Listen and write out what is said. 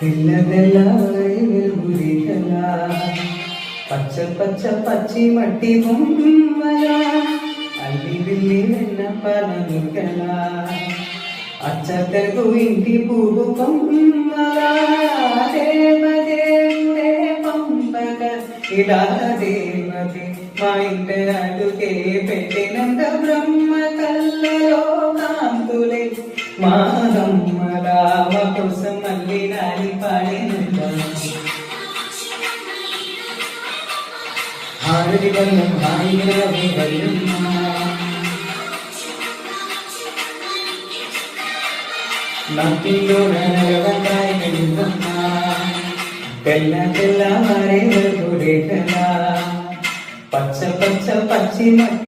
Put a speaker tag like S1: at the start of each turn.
S1: తెల్ల తెల్లవారి వెలుగురికలా పచ్చ పచ్చ పచ్చి మట్టి బొమ్మల అల్లి బిల్లి వెన్న పననుకలా అచ్చ తెలుగు ఇంటి పువ్వు కొమ్మల దేవదేవుడే పంపక ఇలా దేవతే మా ఇంట అడుగే పెట్టినంత బ్రహ్మ కళ్ళలో కాంతులే మాదమ్మలా మా కోసం మళ్ళీ నాని పాడినంత హారతి వల్లం హాయిగా వల్లమ్మా నవ్విలో నగవంతాయి నిలువమ్మా తెల్ల తెల్ల మారే వెలుగుడే కలా పచ్చ పచ్చ పచ్చి